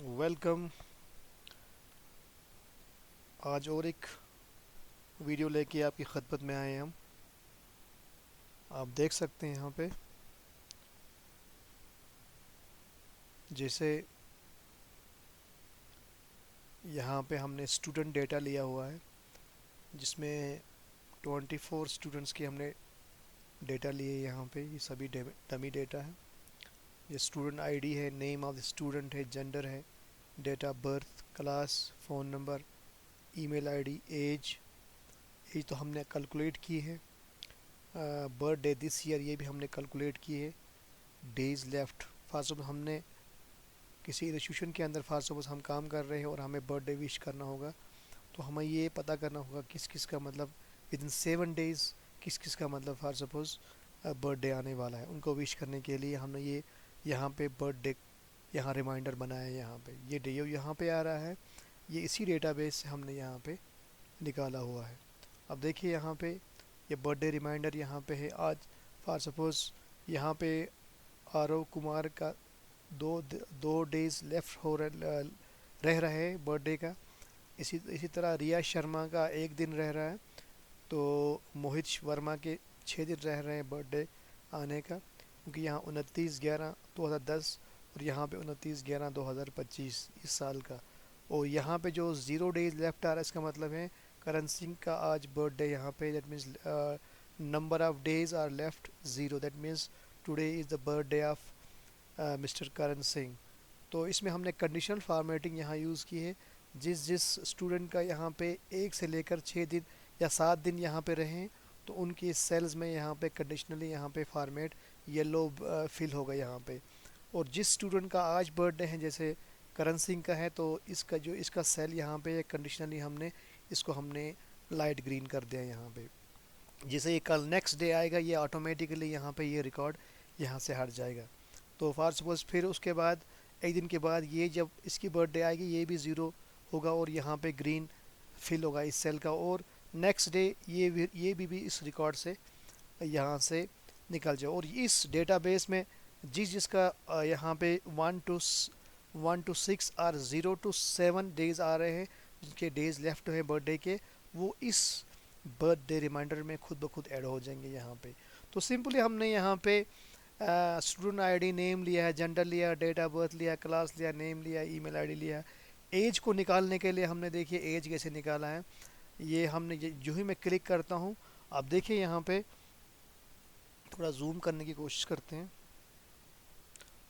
Welcome. आज और एक वीडियो लेके आपकी खिदमत में आए हैं हम। आप देख सकते हैं यहाँ पे जैसे यहाँ पे हमने स्टूडेंट डेटा लिया हुआ है जिसमें 24 स्टूडेंट्स की हमने डेटा लिए। यहाँ पे ये सभी डमी डेटा है। ये स्टूडेंट आईडी है, नेम ऑफ द स्टूडेंट है, जेंडर है, date of birth, class, phone number, email ID, age. Age तो हमने कैलकुलेट की है। बर्थडे दिस ईयर ये भी हमने कैलकुलेट की है। डेज लेफ्ट, फॉर सपोज हमने किसी इंस्टीट्यूशन के अंदर फॉर सपोज हम काम कर रहे हैं और हमें बर्थडे विश करना होगा, तो हमें ये पता करना होगा किस किस का मतलब विद इन 7 डेज़ किस किस का मतलब फॉर सपोज बर्थडे आने वाला है। उनको विश करने के लिए हमने ये यहाँ पे बर्थडे यहाँ रिमाइंडर बनाया है। यहाँ पे ये डे यहाँ पे आ रहा है, ये इसी डेटाबेस से हमने यहाँ पे निकाला हुआ है। अब देखिए यहाँ पे ये बर्थडे रिमाइंडर यहाँ पे है। आज फॉर सपोज यहाँ पे आरव कुमार का दो दो डेज लेफ्ट रह रहे हैं बर्थडे का। इसी इसी तरह रिया शर्मा का एक दिन रह रहा है। तो मोहित वर्मा के 6 दिन रह रहे हैं बर्थडे आने का, क्योंकि यहाँ 29/11/2010 और यहाँ पे 29/11/2025 इस साल का। और यहाँ पे जो 0 डेज लेफ्ट आ रहा है इसका मतलब है करण सिंह का आज बर्थडे यहाँ पे। That means number of days are left 0, that means today is the birthday of mister Karan Singh. तो इसमें हमने कंडीशनल फॉर्मेटिंग यहाँ यूज़ की है। जिस जिस स्टूडेंट का यहाँ पे 1 से लेकर 6 दिन या 7 दिन यहाँ पे रहें, तो उनकी सेल्स में यहाँ पे कंडीशनली यहाँ पे फॉर्मेट येलो फिल होगा यहाँ पे। और जिस स्टूडेंट का आज बर्थडे है, जैसे करण सिंह का है, तो इसका सेल यहाँ पे कंडीशनली हमने लाइट ग्रीन कर दिया यहाँ पे। जैसे ये कल नेक्स्ट डे आएगा, ये ऑटोमेटिकली यहाँ पे ये रिकॉर्ड यहाँ से हट जाएगा। तो फॉर सपोज फिर उसके बाद एक दिन के बाद ये जब इसकी बर्थडे आएगी ये भी ज़ीरो होगा और यहाँ पे ग्रीन फिल होगा इस सेल का। और नेक्स्ट डे ये भी इस रिकॉर्ड से यहाँ से निकल जाए। और इस डेटाबेस में जिसका यहाँ पे 1 to 6 और 0 to 7 डेज आ रहे हैं, जिनके डेज लेफ्ट हैं बर्थडे के, वो इस बर्थडे रिमाइंडर में खुद ब खुद ऐड हो जाएंगे यहाँ पे। तो सिंपली हमने यहाँ पे स्टूडेंट आईडी, नेम लिया है, जेंडर लिया, डेट ऑफ बर्थ लिया, क्लास लिया, नेम लिया, ईमेल आईडी लिया। एज को निकालने के लिए हमने देखिए एज कैसे निकाला है। ये हमने जो ही मैं क्लिक करता हूँ, आप देखिए यहाँ पे थोड़ा जूम करने की कोशिश करते हैं।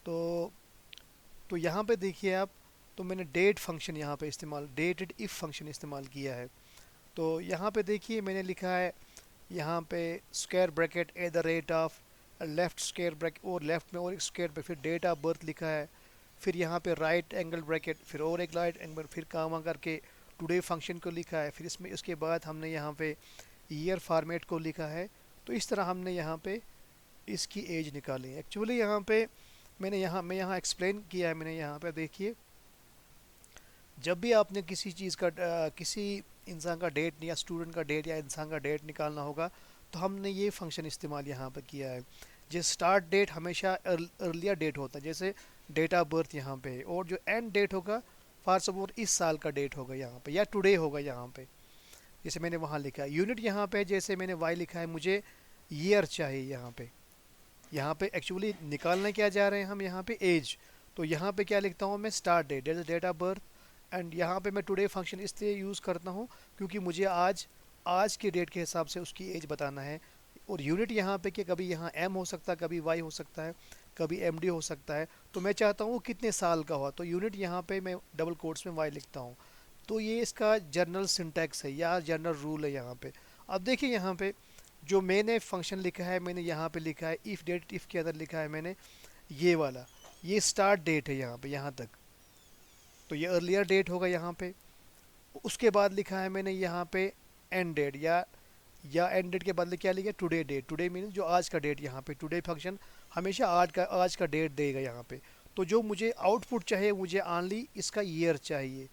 तो यहाँ पे देखिए आप, तो मैंने डेट फंक्शन यहाँ पे इस्तेमाल, डेटेड इफ़ फंक्शन इस्तेमाल किया है। तो यहाँ पे देखिए मैंने लिखा है यहाँ पे square bracket eight the rate of left square bracket, और लेफ़्ट में और एक स्क्वायर ब्रैकेट, फिर डेट ऑफ बर्थ लिखा है, फिर यहाँ पे राइट एंगल ब्रैकेट, फिर और एक राइट एंगल, फिर कामा करके टुडे फंक्शन को लिखा है। फिर इसमें उसके बाद हमने यहाँ पे ईयर फॉर्मेट को लिखा है। तो इस तरह हमने यहाँ पे इसकी एज निकाली है। एक्चुअली यहाँ पे मैं यहाँ एक्सप्लेन किया है मैंने। यहाँ पे देखिए जब भी आपने किसी चीज़ का किसी इंसान का डेट या स्टूडेंट का डेट या इंसान का डेट निकालना होगा, तो हमने ये फंक्शन इस्तेमाल यहाँ पर किया है। जैसे स्टार्ट डेट हमेशा अर्लियर डेट होता है, जैसे डेट ऑफ बर्थ यहाँ पे है, और जो एंड डेट होगा फॉर सपोज इस साल का डेट होगा यहाँ पे, या टुडे होगा यहाँ पे, जैसे मैंने वहाँ लिखा है। यूनिट यहाँ पे जैसे मैंने वाई लिखा है, मुझे ईयर चाहिए यहाँ पे। यहाँ पे एक्चुअली निकालने क्या जा रहे हैं हम, यहाँ पे एज। तो यहाँ पे क्या लिखता हूँ मैं, start date date of birth. And यहाँ पे मैं टुडे फंक्शन इसलिए यूज़ करता हूँ क्योंकि मुझे आज के डेट के हिसाब से उसकी एज बताना है। और यूनिट यहाँ पे कि कभी यहाँ एम हो सकता है, कभी वाई हो सकता है, कभी एम डी हो सकता है। तो मैं चाहता हूँ कितने साल का हुआ, तो यूनिट यहाँ पे मैं डबल कोट्स में वाई लिखता हूँ। तो ये इसका जनरल सिंटैक्स है या जनरल रूल है यहाँ पे। अब देखिए यहाँ पे जो मैंने फंक्शन लिखा है, मैंने यहाँ पे लिखा है इफ़ डेट, इफ़ के अंदर लिखा है मैंने ये वाला, ये स्टार्ट डेट है यहाँ पे यहाँ तक, तो ये अर्लियर डेट होगा यहाँ पे। उसके बाद लिखा है मैंने यहाँ पे एंड डेट, या एंड डेट के बदले क्या लिखा, टुडे डेट। टुडे मीन जो आज का डेट, यहाँ पे टुडे फंक्शन हमेशा आज का डेट देगा यहाँ पे। तो जो मुझे आउटपुट चाहिए, मुझे ऑनली इसका ईयर चाहिए,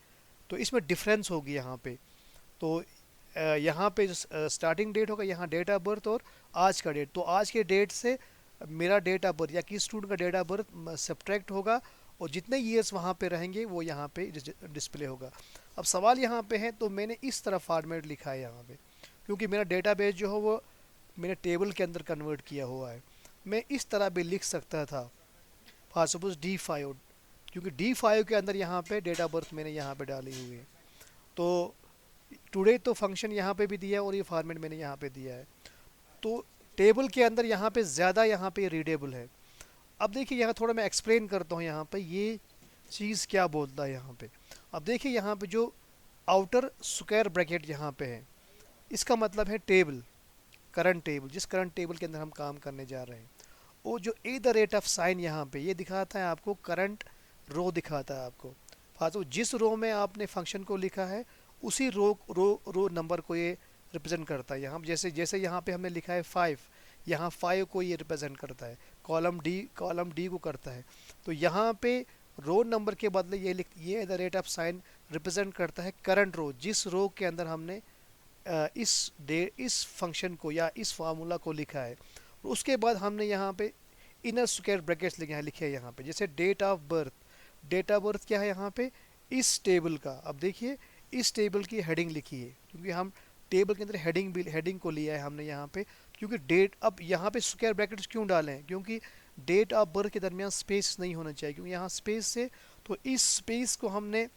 तो इसमें डिफरेंस होगी यहाँ पे। तो यहाँ पे स्टार्टिंग डेट होगा, यहाँ डेट ऑफ बर्थ और आज का डेट। तो आज के डेट से मेरा डेट ऑफ बर्थ या किस स्टूडेंट का डेट ऑफ बर्थ सब्ट्रैक्ट होगा, और जितने ईयर्स वहाँ पे रहेंगे वो यहाँ पे डिस्प्ले होगा। अब सवाल यहाँ पे है, तो मैंने इस तरह फॉर्मेट लिखा है यहाँ पे, क्योंकि मेरा डेटाबेस जो है वो मैंने टेबल के अंदर कन्वर्ट किया हुआ है। मैं इस तरह भी लिख सकता था, फॉर सपोज D5, क्योंकि D5 के अंदर यहाँ पे डेट ऑफ बर्थ मैंने यहाँ पे डाली हुई है। तो टुडे तो फंक्शन यहाँ पे भी दिया है और ये फॉर्मेट मैंने यहाँ पे दिया है। तो टेबल के अंदर यहाँ पे ज़्यादा यहाँ पे रीडेबल है। अब देखिए यहाँ थोड़ा मैं एक्सप्लेन करता हूँ यहाँ पे ये चीज़ क्या बोलता है यहाँ पे। अब देखिए यहाँ पे जो आउटर स्क्वायर ब्रैकेट यहाँ पे है, इसका मतलब है टेबल, करंट टेबल, जिस करंट टेबल के अंदर हम काम करने जा रहे हैं। वो जो ए द रेट ऑफ साइन यहाँ पे ये दिखाता है आपको, करंट रो दिखाता है आपको। फालतू जिस रो में आपने फंक्शन को लिखा है उसी रो नंबर को ये रिप्रेजेंट करता है। यहाँ जैसे जैसे यहाँ पे हमने लिखा है 5, यहाँ 5 को ये रिप्रेजेंट करता है, कॉलम डी को करता है। तो यहाँ पे रो नंबर के बदले ये the rate of sine represent करता है करंट रो, जिस रो के अंदर हमने इस फंक्शन को या इस फार्मूला को लिखा है। उसके बाद हमने यहाँ पे इनर स्क्वायर ब्रैकेट्स लिखे हैं यहाँ पे, जैसे date of birth. Date of birth क्या है यहाँ पे, इस टेबल का। अब देखिए इस टेबल की हेडिंग लिखी है, क्योंकि हम टेबल के अंदर हेडिंग को लिया है हमने यहाँ पे, क्योंकि डेट। अब यहाँ पे स्क्वायर ब्रैकेट्स क्यों डाले हैं, क्योंकि डेट ऑफ बर्थ के दरमियान स्पेस नहीं होना चाहिए, क्योंकि यहाँ स्पेस से, तो इस स्पेस को हमने,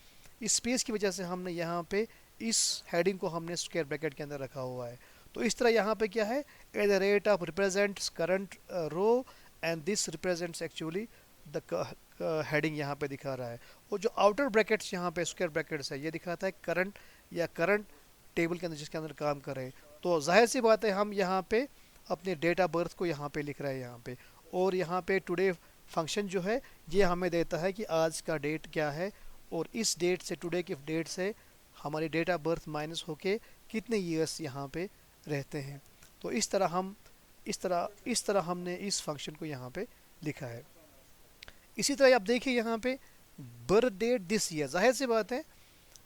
इस स्पेस की वजह से हमने यहाँ पे इस हेडिंग को हमने स्क्वायर ब्रैकेट के अंदर रखा हुआ है। तो इस तरह यहाँ पे क्या है, at the rate of represents current row and this represents actually the heading यहाँ पे दिखा रहा है। और जो आउटर ब्रैकेट्स यहाँ पे स्क्वायर ब्रैकेट्स है, ये दिखाता है करंट या करंट टेबल के अंदर जिसके अंदर काम कर रहे हैं। तो जाहिर सी बात है हम यहाँ पे अपने डेट ऑफ बर्थ को यहाँ पे लिख रहे हैं यहाँ पे, और यहाँ पे टुडे फंक्शन जो है ये हमें देता है कि आज का डेट क्या है, और इस डेट से, टुडे की डेट से हमारी डेट ऑफ बर्थ माइनस होके कितने ईयर्स यहाँ पे रहते हैं। तो इस तरह हमने इस फंक्शन को यहाँ पे लिखा है। इसी तरह आप देखिए यहाँ पे बर्थ डेट दिस ईयर, जाहिर सी बात है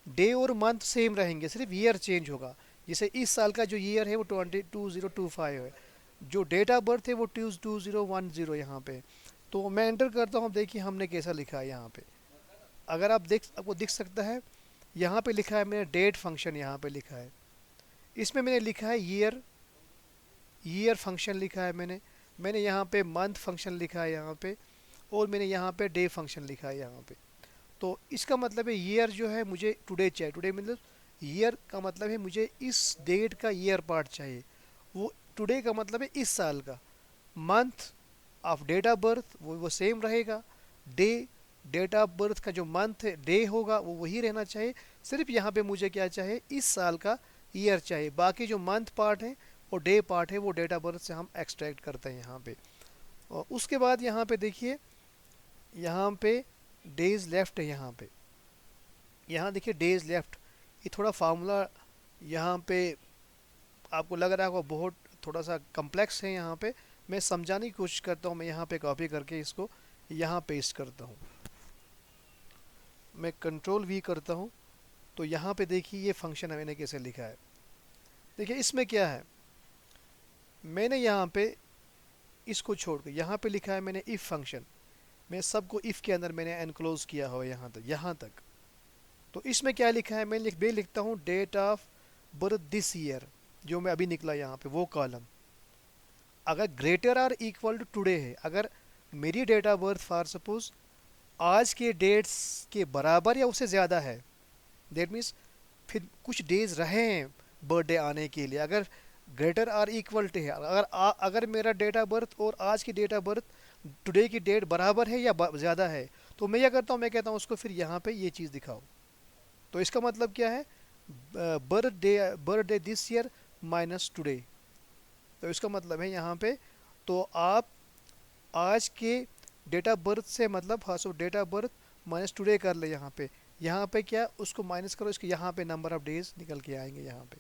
डे और मंथ सेम रहेंगे, सिर्फ ईयर चेंज होगा। जैसे इस साल का जो ईयर है वो 2025 है, जो डेट ऑफ बर्थ है वो 2010 यहाँ पे। तो मैं एंटर करता हूँ, देखिए हमने कैसा लिखा है यहाँ पे। अगर आपको दिख सकता है, यहाँ पे लिखा है मैंने डेट फंक्शन यहाँ पे लिखा है, इसमें मैंने लिखा है ईयर फंक्शन लिखा है मैंने यहाँ पे मंथ फंक्शन लिखा है यहाँ पे, और मैंने यहाँ पे डे फंक्शन लिखा है यहाँ पे। तो इसका मतलब है ईयर जो है मुझे टुडे चाहिए, टुडे मतलब ईयर का मतलब है मुझे इस डेट का ईयर पार्ट चाहिए, वो टुडे का मतलब है इस साल का। Month of date of birth वो सेम रहेगा, डे डेट ऑफ बर्थ का जो मंथ है डे होगा वो वही रहना चाहिए, सिर्फ यहाँ पे मुझे क्या चाहिए, इस साल का ईयर चाहिए। बाकी जो मंथ पार्ट है और डे पार्ट है वो डेट ऑफ बर्थ से हम एक्सट्रैक्ट करते हैं यहाँ पे। और उसके बाद यहाँ पे देखिए, यहाँ पे डेज लेफ्ट है यहाँ पे, यहाँ देखिए डेज लेफ्ट, ये थोड़ा फार्मूला यहाँ पे आपको लग रहा होगा बहुत थोड़ा सा कम्प्लेक्स है। यहाँ पे मैं समझाने की कोशिश करता हूँ, मैं यहाँ पे कॉपी करके इसको यहाँ पेस्ट करता हूँ, मैं कंट्रोल V करता हूँ। तो यहाँ पे देखिए ये फंक्शन मैंने कैसे लिखा है। देखिए इसमें क्या है, मैंने यहाँ पे इसको छोड़ कर यहाँ पे लिखा है मैंने इफ़ फंक्शन, मैं सबको इफ़ के अंदर मैंने एनक्लोज किया हो यहाँ तक। तो इसमें क्या लिखा है, मैं लिखता हूँ date of birth this year, जो मैं अभी निकला यहाँ पे वो कॉलम। अगर greater or equal to today है, अगर मेरी date of birth for suppose आज के डेट्स के बराबर या उससे ज़्यादा है, दैट मीन्स फिर कुछ डेज रहे हैं बर्थडे आने के लिए, अगर ग्रेटर आर इक्वल टू है, अगर मेरा डेट ऑफ बर्थ और आज की डेट ऑफ बर्थ टुडे की डेट बराबर है या ज़्यादा है, तो मैं क्या करता हूँ, मैं कहता हूँ उसको फिर यहाँ पे ये चीज़ दिखाओ। तो इसका मतलब क्या है, birthday this year minus today. तो इसका मतलब है यहाँ पे, तो आप आज के डेट ऑफ बर्थ से मतलब खासो date of birth minus today कर ले यहाँ पे क्या उसको माइनस करो, इसके यहाँ पे नंबर ऑफ डेज निकल के आएंगे यहाँ पे।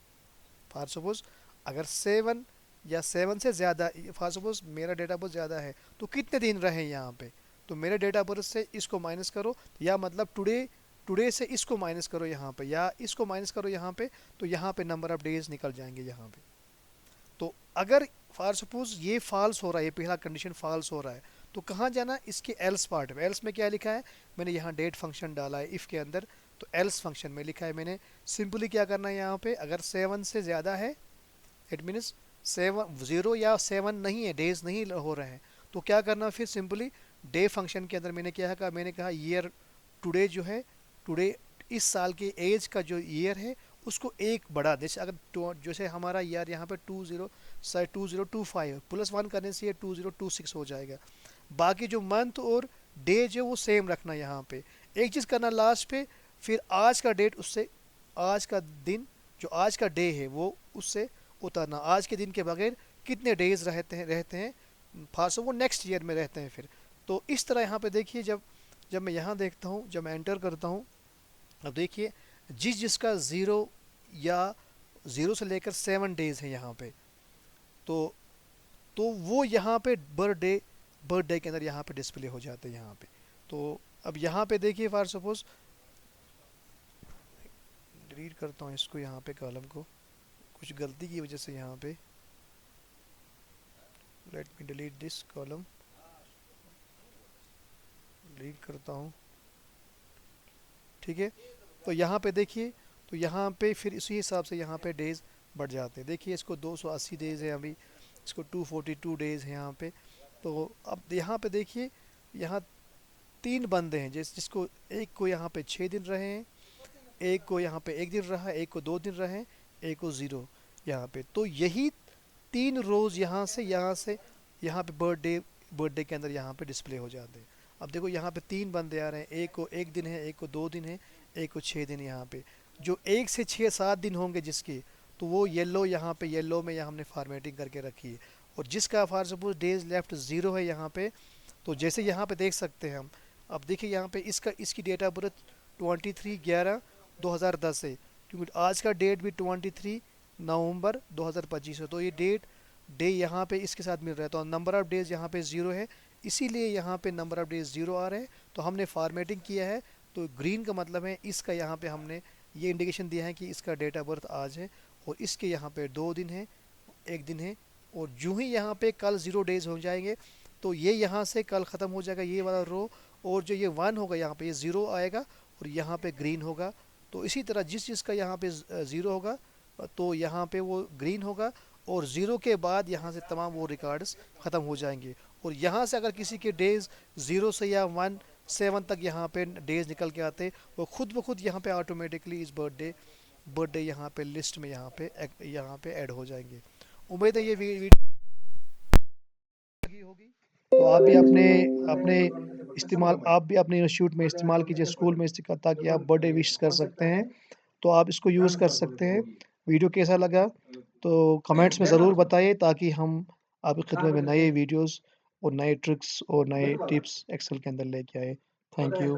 फॉर सपोज अगर 7 या 7 से ज़्यादा, फॉर सपोज मेरा डेट ऑफ बर्थ ज़्यादा है तो कितने दिन रहे यहाँ पे, तो मेरे डेट ऑफ बर्थ से इसको माइनस करो, या मतलब टुडे से इसको माइनस करो यहाँ पे, या इसको माइनस करो यहाँ पे, तो यहाँ पे नंबर ऑफ डेज निकल जाएंगे यहाँ पे। तो अगर फॉर सपोज ये फॉल्स हो रहा है, ये पहला कंडीशन फॉल्स हो रहा है, तो कहाँ जाना, इसके एल्स पार्ट में। एल्स में क्या लिखा है, मैंने यहाँ डेट फंक्शन डाला है इफ़ के अंदर, तो एल्स फंक्शन में लिखा है मैंने सिंपली क्या करना है यहाँ पे, अगर 7 से ज़्यादा है, इट मीन्स 0 या 7 नहीं है, डेज नहीं हो रहे हैं, तो क्या करना फिर सिंपली डे फंक्शन के अंदर मैंने क्या कहा, मैंने कहा ईयर टुडे जो है, टुडे इस साल के एज का जो ईयर है उसको एक बढ़ा, जैसे अगर जैसे हमारा ईयर यहाँ पे 2025 +1 करने से ये 2026 हो जाएगा। बाकी जो मंथ और डे जो वो सेम रखना यहाँ पे। एक चीज़ करना लास्ट पे, फिर आज का डेट उससे, आज का दिन जो आज का डे है वो उससे उतारना, आज के दिन के बगैर कितने डेज रहते हैं फास्ट वो नेक्स्ट ईयर में रहते हैं फिर। तो इस तरह यहाँ पे देखिए, जब जब मैं यहाँ देखता हूँ, जब मैं एंटर करता हूँ, अब देखिए जिसका ज़ीरो या ज़ीरो से लेकर 7 डेज है यहाँ पे, तो वो यहाँ पे बर्थडे के अंदर यहाँ पे डिस्प्ले हो जाते हैं यहाँ पे। तो अब यहाँ पे देखिए फॉर सपोज डिलीट करता हूँ इसको, यहाँ पे कॉलम को कुछ गलती की वजह से यहाँ पे, let me delete this column, delete करता हूँ, ठीक है। तो यहाँ पे देखिए, तो यहाँ पे फिर इसी हिसाब से यहाँ पे डेज बढ़ जाते हैं। देखिए इसको 280 डेज है अभी, इसको 242 डेज है यहाँ पे। तो अब यहाँ पे देखिए, यहाँ 3 बंदे हैं, जिसको एक को यहाँ पे 6 दिन रहे हैं, एक को यहाँ पे 1 दिन रहा, एक को 2 दिन रहे, एक को ज़ीरो यहाँ पे। तो यही 3 रोज़ यहाँ से यहाँ पे बर्थडे के अंदर यहाँ पे डिस्प्ले हो जाते हैं। अब देखो यहाँ पे 3 बंदे आ रहे हैं, एक को 1 दिन है, एक को 2 दिन है, एक को 6 दिन यहाँ पे। जो 1 से 6 7 दिन होंगे जिसके, तो वो येलो यहाँ पे, येलो में यहाँ हमने फार्मेटिंग करके रखी है। और जिसका for suppose days left zero है यहाँ पे, तो जैसे यहाँ पे देख सकते हैं हम, अब देखिए यहाँ पे इसकी डेट ऑफ बर्थ 23/11/2010 है, क्योंकि आज का डेट भी 23 नवंबर 2025 है। तो ये डे यहाँ पे इसके साथ मिल रहा है, तो नंबर ऑफ़ डेज यहाँ पे ज़ीरो है, इसीलिए यहाँ पे नंबर ऑफ़ डेज ज़ीरो आ रहे हैं। तो हमने फार्मेटिंग किया है, तो ग्रीन का मतलब है इसका, यहाँ पे हमने ये इंडिकेशन दिया है कि इसका डेट ऑफ बर्थ आज है, और इसके यहाँ पे 2 दिन है, 1 दिन है। और जो ही यहाँ पे कल 0 डेज हो जाएंगे, तो ये यहाँ से कल ख़त्म हो जाएगा ये वाला रो, और जो ये 1 होगा यहाँ पे ये ज़ीरो आएगा, और यहाँ पे ग्रीन होगा। तो इसी तरह जिसका यहाँ पे ज़ीरो होगा, तो यहाँ पे वो ग्रीन होगा, और ज़ीरो के बाद यहाँ से तमाम वो रिकॉर्ड्स ख़त्म हो जाएंगे। और यहाँ से अगर किसी के डेज़ ज़ीरो से या 1 7 तक यहाँ पे डेज़ निकल के आते, वो खुद ब खुद यहाँ पे ऑटोमेटिकली इस बर्थडे यहाँ पे लिस्ट में यहाँ पे ऐड हो जाएंगे। उम्मीद है ये वीडियो लगी होगी, तो आप भी अपने अपने आप भी अपने इंस्टीट्यूट में इस्तेमाल कीजिए, स्कूल में ताकि आप बर्थडे विश कर सकते हैं। तो आप इसको यूज़ कर सकते हैं। वीडियो कैसा लगा तो कमेंट्स में ज़रूर बताइए, ताकि हम आपकी खिदमत में नए वीडियोस और नए ट्रिक्स और नए टिप्स एक्सेल के अंदर लेके आए। Thank you.